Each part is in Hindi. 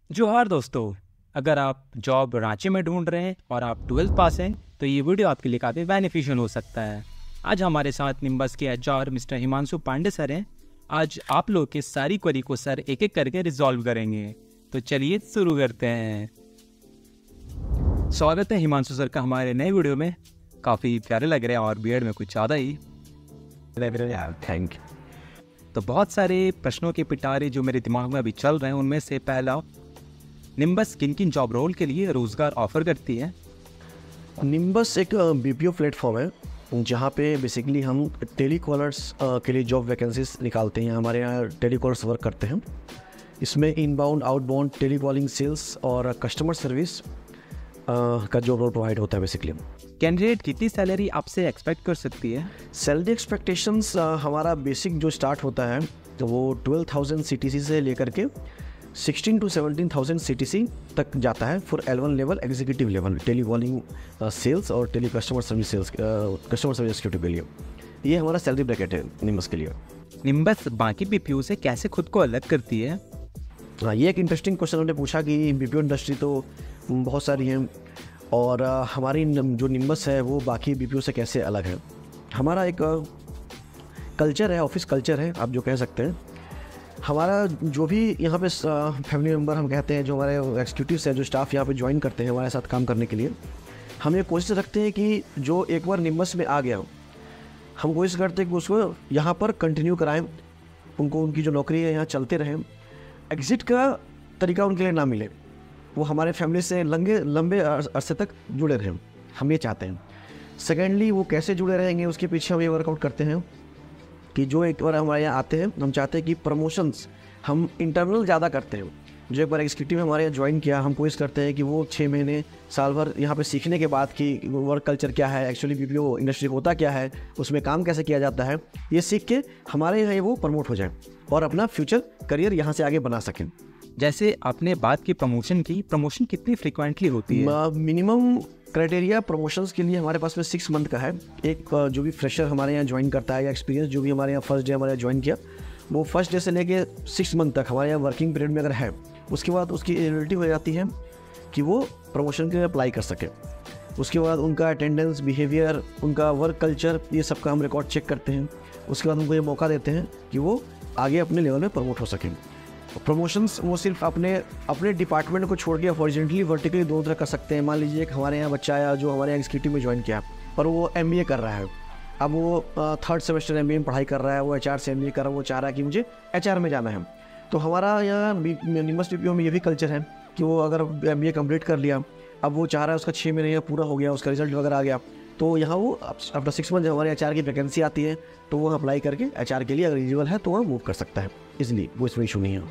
जोहार दोस्तों। अगर आप जॉब रांची में ढूंढ रहे हैं और आप 12th पास हैं तो ये वीडियो आपके लिए काफ़ी बेनिफिशियल हो सकता है। आज हमारे साथ निम्बस के HR mister Himanshu Pandey sir हैं। आज आप लोग के सारी क्वेरी को सर एक एक करके रिजॉल्व करेंगे। तो चलिए शुरू करते हैं। स्वागत है हिमांशु सर का हमारे नए वीडियो में। काफ़ी प्यारे लग रहे हैं और बियर्ड में कुछ ज़्यादा ही। Thank you. तो बहुत सारे प्रश्नों के पिटारे जो मेरे दिमाग में अभी चल रहे हैं, उनमें से पहला, निम्बस किन किन जॉब रोल के लिए रोजगार ऑफर करती है? निम्बस एक बीपीओ प्लेटफॉर्म है जहाँ पे बेसिकली हम टेलीकॉलर्स के लिए जॉब वैकेंसीज निकालते हैं। हमारे यहाँ टेलीकॉलर्स वर्क करते हैं। इसमें इनबाउंड आउटबाउंड टेलीकॉलिंग सेल्स और कस्टमर सर्विस का जॉब रोल प्रोवाइड होता है बेसिकली। कैंडिडेट कितनी सैलरी आपसे एक्सपेक्ट कर सकती है? सैलरी एक्सपेक्टेशंस हमारा बेसिक जो स्टार्ट होता है तो वो 12,000 सीटीसी से लेकर के 16 to 17,000 सीटीसी तक जाता है for L1 level executive level telecalling sales और tele customer service sales customer service executive के लिए। ये हमारा सैलरी ब्रैकेट है निम्बस के लिए। निम्बस बाकी बीपीओ से कैसे खुद को अलग करती है? हाँ, ये एक इंटरेस्टिंग क्वेश्चन उन्होंने पूछा कि बीपीओ इंडस्ट्री तो बहुत सारी हैं और हमारी जो निम्बस है वो बाकी बीपीओ से कैसे अलग है। हमारा एक कल्चर है, ऑफिस कल्चर है आप जो कह सकते हैं। हमारा जो भी यहाँ पे फैमिली मेम्बर हम कहते हैं, जो हमारे एक्जीक्यूटिव्स हैं, जो स्टाफ यहाँ पे ज्वाइन करते हैं हमारे साथ काम करने के लिए, हम ये कोशिश रखते हैं कि जो एक बार निम्बस में आ गया हम कोशिश करते हैं कि उसको यहाँ पर कंटिन्यू कराएं, उनको उनकी जो नौकरी है यहाँ चलते रहें। एग्ज़िट का तरीका उनके लिए ना मिले, वो हमारे फैमिली से लंबे अरसे तक जुड़े रहें, हम ये चाहते हैं। सेकेंडली, वो कैसे जुड़े रहेंगे उसके पीछे हम ये वर्कआउट करते हैं कि जो एक बार हमारे यहाँ आते हैं हम चाहते हैं कि प्रमोशंस हम इंटरनल ज़्यादा करते हैं। जो एक बार एग्जीक्यूटिव हमारे यहाँ ज्वाइन किया, हम कोशिश करते हैं कि वो 6 महीने साल भर यहाँ पे सीखने के बाद कि वर्क कल्चर क्या है, एक्चुअली बीपीओ इंडस्ट्री होता क्या है, उसमें काम कैसे किया जाता है, ये सीख के हमारे यहाँ वो प्रमोट हो जाए और अपना फ्यूचर करियर यहाँ से आगे बना सकें। जैसे आपने बात की प्रमोशन की, प्रमोशन कितनी फ्रिक्वेंटली होती है? मिनिमम क्राइटेरिया प्रमोशंस के लिए हमारे पास में 6 मंथ का है। एक जो भी फ्रेशर हमारे यहाँ ज्वाइन करता है या एक्सपीरियंस जो भी हमारे यहाँ फर्स्ट डे हमारे यहाँ ज्वाइन किया, वो फर्स्ट डे से लेके 6 मंथ तक हमारे यहाँ वर्किंग पीरियड में अगर है, उसके बाद उसकी एलिजिबिलिटी हो जाती है कि वो प्रमोशन के लिए अप्लाई कर सके। उसके बाद उनका अटेंडेंस, बिहेवियर, उनका वर्क कल्चर, ये सब का हम रिकॉर्ड चेक करते हैं। उसके बाद उनको ये मौका देते हैं कि वो आगे अपने लेवल में प्रमोट हो सकें। प्रमोशंस वो सिर्फ अपने डिपार्टमेंट को छोड़ के हॉरिजॉन्टली वर्टिकली दोनों तरह कर सकते हैं। मान लीजिए एक हमारे यहाँ बच्चा आया जो हमारे यहाँ एग्जीक्यूटिव में ज्वाइन किया और वो एमबीए कर रहा है। अब वो 3rd सेमेस्टर एमबीए में पढ़ाई कर रहा है, वो एचआर से एमबीए कर रहा है, वो चाह रहा है कि मुझे एचआर में जाना है। तो हमारा यहाँ निम्बस बीपीओ में ये भी कल्चर है कि वो अगर एमबीए कंप्लीट कर लिया, अब वो चाह रहा है उसका 6 महीने पूरा हो गया, उसका रिजल्ट वगैरह आ गया, तो यहाँ वो आफ्टर 6 मंथ हमारे एचआर की वैकेंसी आती है तो वो अप्लाई करके एचआर के लिए अगर एलिजिबल है तो वह मूव कर सकता है इजीली, वो इसमें इशू नहीं है।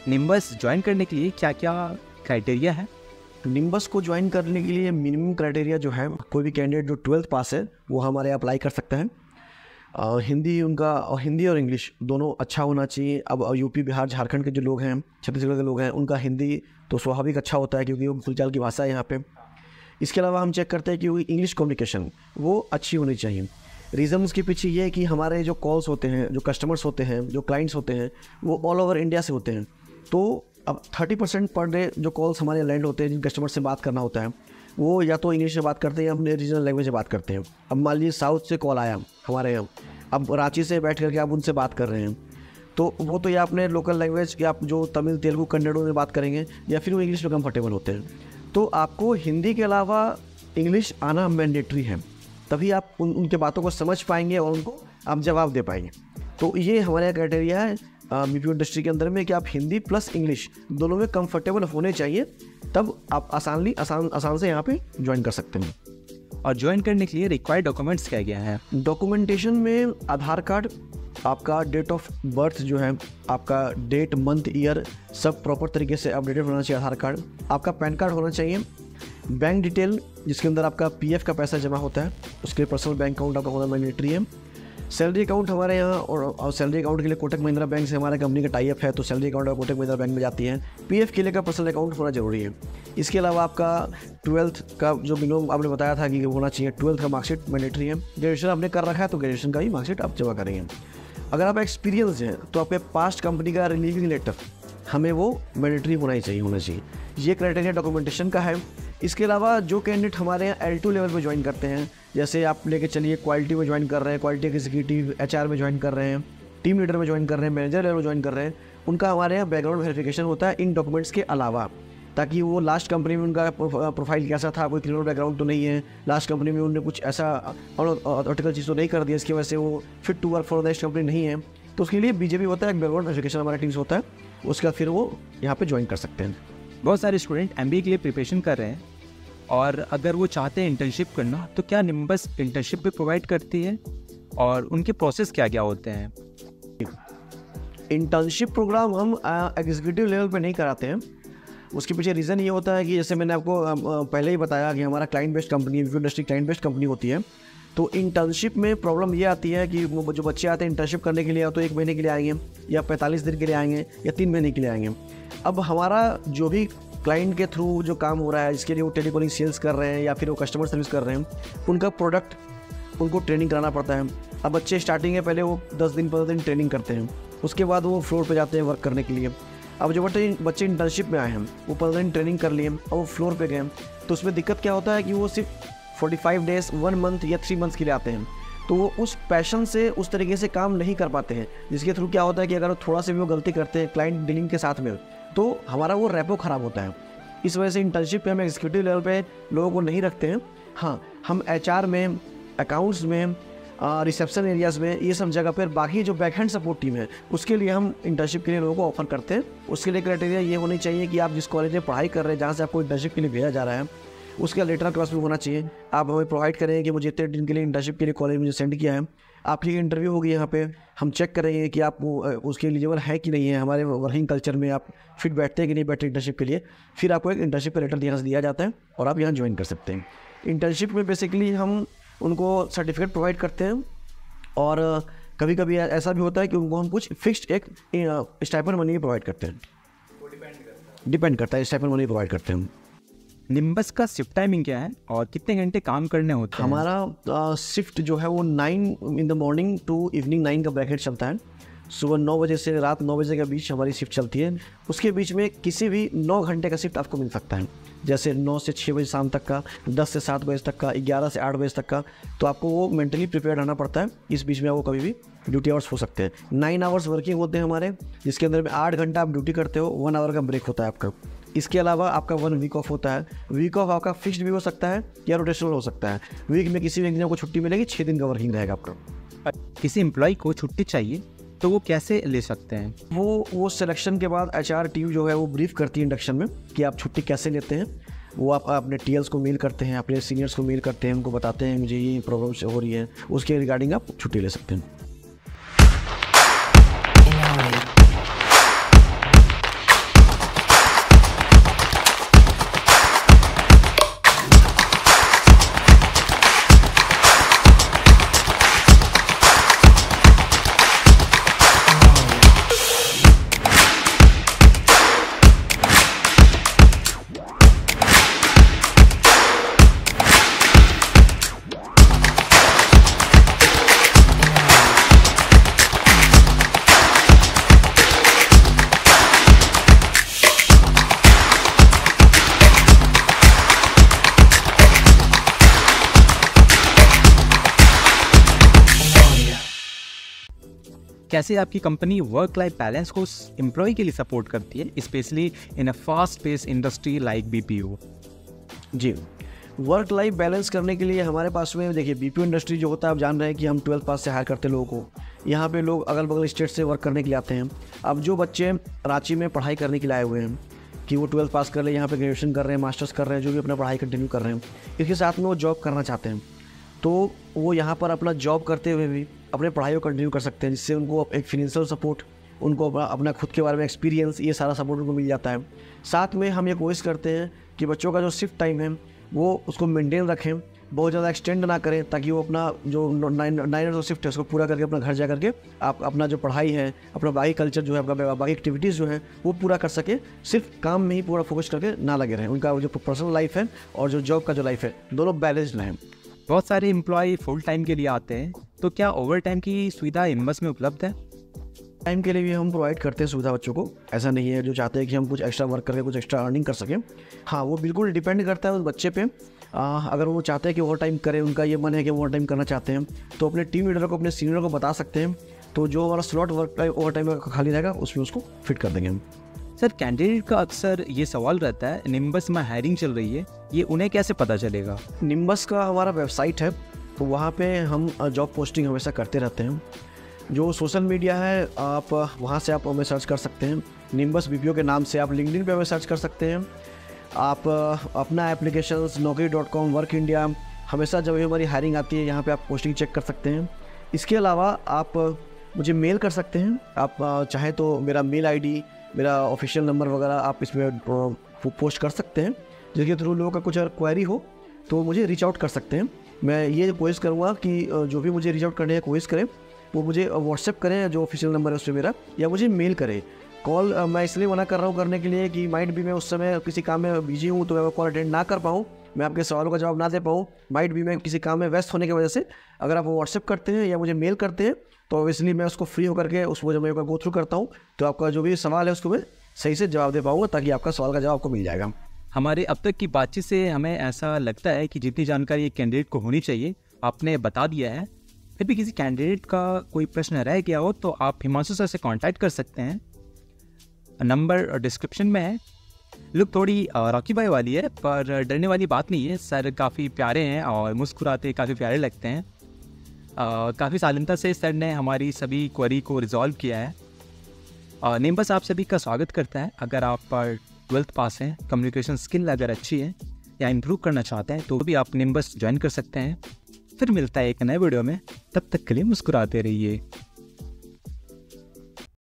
निम्बस ज्वाइन करने के लिए क्या क्या क्राइटेरिया है? निम्बस को ज्वाइन करने के लिए मिनिमम क्राइटेरिया जो है, कोई भी कैंडिडेट जो 12th पास है वो हमारे यहाँ अप्लाई कर सकता है। हिंदी और इंग्लिश दोनों अच्छा होना चाहिए। अब यूपी, बिहार, झारखंड के जो लोग हैं, छत्तीसगढ़ के लोग हैं, उनका हिंदी तो स्वाभाविक अच्छा होता है क्योंकि वो बोलचाल की भाषा है यहाँ पे। इसके अलावा हम चेक करते हैं कि इंग्लिश कम्युनिकेशन वो अच्छी होनी चाहिए। रीज़न उसके पीछे ये है कि हमारे जो कॉल्स होते हैं, जो कस्टमर्स होते हैं, जो क्लाइंट्स होते हैं, वो ऑल ओवर इंडिया से होते हैं। तो अब 30% पर डे जो कॉल्स हमारे लैंड होते हैं, जिन कस्टमर से बात करना होता है, वो या तो इंग्लिश में बात करते हैं या अपने रीजनल लैंग्वेज में बात करते हैं। अब मान लीजिए साउथ से कॉल आया हमारे यहाँ, अब रांची से बैठ करके आप उनसे बात कर रहे हैं, तो वो तो या अपने लोकल लैंग्वेज या आप जो तमिल, तेलुगु, कन्नड़ में बात करेंगे या फिर वो इंग्लिश में कंफर्टेबल होते हैं। तो आपको हिंदी के अलावा इंग्लिश आना मैंडेटरी है, तभी आप उनके बातों को समझ पाएंगे और उनको आप जवाब दे पाएंगे। तो ये हमारे क्राइटेरिया है बीपीओ इंडस्ट्री के अंदर में कि आप हिंदी प्लस इंग्लिश दोनों में कंफर्टेबल होने चाहिए, तब आप आसान से यहाँ पे ज्वाइन कर सकते हैं। और ज्वाइन करने के लिए रिक्वायर्ड डॉक्यूमेंट्स क्या क्या है? डॉक्यूमेंटेशन में आधार कार्ड, आपका डेट ऑफ बर्थ जो है, आपका डेट, मंथ, ईयर सब प्रॉपर तरीके से अपडेटेड होना चाहिए आधार कार्ड। आपका पैन कार्ड होना चाहिए। बैंक डिटेल जिसके अंदर आपका पीएफ का पैसा जमा होता है, उसके लिए पर्सनल बैंक अकाउंट आपका होना मैंडेटरी है। सैलरी अकाउंट हमारे यहाँ और सैलरी अकाउंट के लिए कोटक महिंद्रा बैंक से हमारे कंपनी का टाई अप है, तो salary account Kotak Mahindra bank में जाती है। पीएफ के लिए का पर्सनल अकाउंट होना जरूरी है। इसके अलावा आपका 12th का जो मिनिमम आपने बताया था कि होना चाहिए, 12th का मार्कशीट मैंडेटरी है। ग्रेजुएशन आपने कर रखा है तो ग्रेजुएशन का ही मार्कशीट आप जमा करेंगे। अगर आप एक्सपीरियंस हैं तो आपके पास्ट कंपनी का रिलीविंग लेटर हमें वो मैंडेटरी होना चाहिए। ये क्राइटेरिया डॉक्यूमेंटेशन का है। इसके अलावा जो कैंडिडेट हमारे यहाँ L2 लेवल पे ज्वाइन करते हैं, जैसे आप लेके चलिए क्वालिटी में ज्वाइन कर रहे हैं, क्वालिटी एग्जीक्यूटिव HR में ज्वाइन कर रहे हैं, टीम लीडर में ज्वाइन कर रहे हैं, मैनेजर लेवल में ज्वाइन कर रहे हैं, उनका हमारे यहाँ बैकग्राउंड वेरिफिकेशन होता है इन डॉक्यूमेंट्स के अलावा, ताकि वो लास्ट कंपनी में उनका प्रोफाइल कैसा था, कोई क्रिमिनल बैकग्राउंड तो नहीं है, लास्ट कंपनी में उन्होंने कुछ ऐसा आर्टिकल चीज़ तो नहीं कर दिया इसकी वजह से वो fit to work for next company नहीं है। तो उसके लिए BJP होता है, एक बैकग्राउंड वेरिफिकेशन हमारा टीम्स होता है, उसके बाद फिर वो यहाँ पे ज्वाइन कर सकते हैं। बहुत सारे स्टूडेंट MBA के लिए प्रिपरेशन कर रहे हैं और अगर वो चाहते हैं इंटर्नशिप करना, तो क्या निम्बस इंटर्नशिप भी प्रोवाइड करती है और उनके प्रोसेस क्या क्या होते हैं? इंटर्नशिप प्रोग्राम हम एग्जीक्यूटिव लेवल पे नहीं कराते हैं। उसके पीछे रीज़न ये होता है कि जैसे मैंने आपको पहले ही बताया कि हमारा क्लाइंट बेस्ड कंपनी, बिप्यू इंडस्ट्री क्लाइंट बेस्ड कंपनी होती है। तो इंटर्नशिप में प्रॉब्लम ये आती है कि वो जो बच्चे आते हैं इंटर्नशिप करने के लिए, या तो 1 महीने के लिए आएंगे, या 45 दिन के लिए आएंगे, या 3 महीने के लिए आएंगे। अब हमारा जो भी क्लाइंट के थ्रू जो काम हो रहा है, जिसके लिए वो टेलीकॉलिंग सेल्स कर रहे हैं या फिर वो कस्टमर सर्विस कर रहे हैं, उनका प्रोडक्ट उनको ट्रेनिंग कराना पड़ता है। अब बच्चे स्टार्टिंग है, पहले वो 10 दिन 15 दिन ट्रेनिंग करते हैं, उसके बाद वो फ्लोर पे जाते हैं वर्क करने के लिए। अब जो बच्चे इंटर्नशिप में आए हैं, वो 15 दिन ट्रेनिंग कर लिए और वो फ्लोर पे गए, तो उसमें दिक्कत क्या होता है कि वो सिर्फ 45 डेज, 1 मंथ या 3 मंथ्स के लिए आते हैं, तो वो उस पैशन से उस तरीके से काम नहीं कर पाते हैं, जिसके थ्रू क्या होता है कि अगर थोड़ा सा भी वो गलती करते हैं क्लाइंट डीलिंग के साथ में, तो हमारा वो रेपो ख़राब होता है। इस वजह से इंटर्नशिप पे हम एग्जीक्यूटिव लेवल पे लोगों को नहीं रखते हैं। हाँ, हम HR में, अकाउंट्स में, रिसेप्शन एरियाज़ में, ये सब जगह पर बाकी जो बैकहैंड सपोर्ट टीम है, उसके लिए हम इंटर्नशिप के लिए लोगों को ऑफर करते हैं। उसके लिए क्राइटेरिया ये होनी चाहिए कि आप जिस कॉलेज में पढ़ाई कर रहे हैं, जहाँ से आपको इंटर्नशिप के लिए भेजा जा रहा है, उसका लेटर क्लास भी होना चाहिए। आप हमें प्रोवाइड करें कि मुझे इतने दिन के लिए इंटर्नशिप के लिए कॉलेज मुझे सेंड किया है, आपकी इंटरव्यू होगी यहाँ पे, हम चेक करेंगे कि आप उसके एलिजिबल है कि नहीं है, हमारे वर्किंग कल्चर में आप फिट बैठते हैं कि नहीं बैठते इंटर्नशिप के लिए। फिर आपको एक इंटर्नशिप का लेटर यहाँ से दिया जाता है और आप यहाँ ज्वाइन कर सकते हैं। इंटर्नशिप में बेसिकली हम उनको सर्टिफिकेट प्रोवाइड करते हैं, और कभी कभी ऐसा भी होता है कि उनको हम कुछ फिक्स्ड एक स्टाइपेंड मनी प्रोवाइड करते हैं। डिपेंड करता है, स्टाइपेंड मनी प्रोवाइड करते हैं। निम्बस का शिफ्ट टाइमिंग क्या है और कितने घंटे काम करने होते हैं? हमारा शिफ्ट जो है वो 9 in the morning to evening 9 का ब्रैकेट चलता है। सुबह 9 बजे से रात 9 बजे के बीच हमारी शिफ्ट चलती है। उसके बीच में किसी भी 9 घंटे का शिफ्ट आपको मिल सकता है, जैसे 9 से 6 बजे शाम तक का, 10 से 7 बजे तक का, 11 से 8 बजे तक का। तो आपको वो मेंटली प्रिपेयर रहना पड़ता है। इस बीच में आपको कभी भी ड्यूटी आवर्स हो सकते हैं। 9 आवर्स वर्किंग होते हैं हमारे, जिसके अंदर में 8 घंटा आप ड्यूटी करते हो, 1 आवर का ब्रेक होता है आपका। इसके अलावा आपका 1 वीक ऑफ होता है। वीक ऑफ आपका फिक्स्ड भी हो सकता है या रोटेशनल हो सकता है। वीक में किसी भी दिन को छुट्टी मिलेगी, 6 दिन का वर्किंग रहेगा आपका। किसी एम्प्लॉय को छुट्टी चाहिए तो वो कैसे ले सकते हैं? वो सिलेक्शन के बाद HR टीम जो है वो ब्रीफ करती है इंडक्शन में कि आप छुट्टी कैसे लेते हैं। वो आप अपने TLs को मेल करते हैं, अपने सीनियर्स को मेल करते हैं, उनको बताते हैं मुझे ये प्रॉब्लम हो रही है, उसके रिगार्डिंग आप छुट्टी ले सकते हैं। कैसे आपकी कंपनी वर्क लाइफ बैलेंस को एम्प्लॉय के लिए सपोर्ट करती है, specially in a fast pace industry like BPO? जी, वर्क लाइफ बैलेंस करने के लिए हमारे पास में देखिए BPO इंडस्ट्री जो होता है, आप जान रहे हैं कि हम 12th पास से हायर करते हैं लोगों को। यहाँ पे लोग अगल बगल स्टेट से वर्क करने के लिए आते हैं। अब जो बच्चे रांची में पढ़ाई करने के लिए आए हुए हैं कि वो 12th पास कर ले, यहाँ पे ग्रेजुएशन कर रहे हैं, मास्टर्स कर रहे हैं, जो भी अपना पढ़ाई कंटिन्यू कर रहे हैं, इसके साथ में वो जॉब करना चाहते हैं, तो वो यहाँ पर अपना जॉब करते हुए भी अपने पढ़ाई को कंटिन्यू कर सकते हैं, जिससे उनको एक फिनेंशियल सपोर्ट, उनको अपना खुद के बारे में एक्सपीरियंस, ये सारा सपोर्ट उनको मिल जाता है। साथ में हम ये कोशिश करते हैं कि बच्चों का जो शिफ्ट टाइम है वो उसको मेंटेन रखें, बहुत ज़्यादा एक्सटेंड ना करें, ताकि वो अपना जो 9 आवर्स शिफ्ट है उसको पूरा करके अपना घर जा करके आप अपना जो पढ़ाई है, अपना बाकी कल्चर जो है, आपका बाकी एक्टिविटीज़ जो है वो पूरा कर सके। सिर्फ काम में ही पूरा फोकस करके ना लगे रहें। उनका जो पर्सनल लाइफ है और जो जॉब का जो लाइफ है, दोनों बैलेंस्ड रहें। बहुत सारे एम्प्लॉय फुल टाइम के लिए आते हैं, तो क्या ओवर टाइम की सुविधा निम्बस में उपलब्ध है? टाइम के लिए भी हम प्रोवाइड करते हैं सुविधा बच्चों को। ऐसा नहीं है जो चाहते हैं कि हम कुछ एक्स्ट्रा वर्क करके कुछ एक्स्ट्रा अर्निंग कर सकें। हाँ, वो बिल्कुल डिपेंड करता है उस बच्चे पे। अगर वो चाहते हैं कि ओवर टाइम करें, उनका ये मन है कि ओवर टाइम करना चाहते हैं, तो अपने टीम लीडर को, अपने सीनियर को बता सकते हैं। तो जो हमारा slot work time over time का खाली रहेगा उसमें उसको फिट कर देंगे हम। सर, कैंडिडेट का अक्सर ये सवाल रहता है, निम्बस में हायरिंग चल रही है, ये उन्हें कैसे पता चलेगा? निम्बस का हमारा वेबसाइट है, तो वहाँ पे हम जॉब पोस्टिंग हमेशा करते रहते हैं। जो सोशल मीडिया है, आप वहाँ से आप हमें सर्च कर सकते हैं। निम्बस बीपीओ के नाम से आप लिंक्डइन पे हमें सर्च कर सकते हैं। आप अपना एप्लीकेशंस naukri.com, वर्क इंडिया, हमेशा जब हमारी हायरिंग आती है यहाँ पे आप पोस्टिंग चेक कर सकते हैं। इसके अलावा आप मुझे मेल कर सकते हैं। आप चाहें तो मेरा मेल आईडी, मेरा ऑफिशियल नंबर वगैरह आप इसमें पोस्ट कर सकते हैं, जिसके थ्रू लोगों का कुछ क्वेरी हो तो मुझे रीच आउट कर सकते हैं। मैं ये कोशिश करूँगा कि जो भी मुझे रीच आउट करने की कोशिश करें वो मुझे व्हाट्सएप करें, जो ऑफिशियल नंबर है उस पर मेरा, या मुझे मेल करें। कॉल मैं इसलिए मना कर रहा हूँ करने के लिए कि माइट भी मैं उस समय किसी काम में बिजी हूँ, तो मैं कॉल अटेंड ना कर पाऊँ, मैं आपके सवालों का जवाब ना दे पाऊँ। माइट भी मैं किसी काम में व्यस्त होने की वजह से। अगर आप व्हाट्सएप करते हैं या मुझे मेल करते हैं तो इसलिए मैं उसको फ्री होकर के उसको जब मैं गो थ्रू करता हूँ तो आपका जो भी सवाल है उसको मैं सही से जवाब दे पाऊँगा, ताकि आपका सवाल का जवाब आपको मिल जाएगा। हमारे अब तक की बातचीत से हमें ऐसा लगता है कि जितनी जानकारी एक कैंडिडेट को होनी चाहिए आपने बता दिया है। फिर भी किसी कैंडिडेट का कोई प्रश्न रह गया हो तो आप हिमांशु सर से कांटेक्ट कर सकते हैं, नंबर डिस्क्रिप्शन में है। लुक थोड़ी रॉकी भाई वाली है, पर डरने वाली बात नहीं है। सर काफ़ी प्यारे हैं और मुस्कुराते काफ़ी प्यारे लगते हैं। काफ़ी शालीनता से सर ने हमारी सभी क्वेरी को रिजॉल्व किया है। निम्बस आप सभी का स्वागत करता है। अगर आप 12th पास हैं, कम्युनिकेशन स्किल अगर अच्छी है या इम्प्रूव करना चाहते हैं तो भी आप निम्बस ज्वाइन कर सकते हैं। फिर मिलता है एक नए वीडियो में, तब तक के लिए मुस्कुराते रहिए।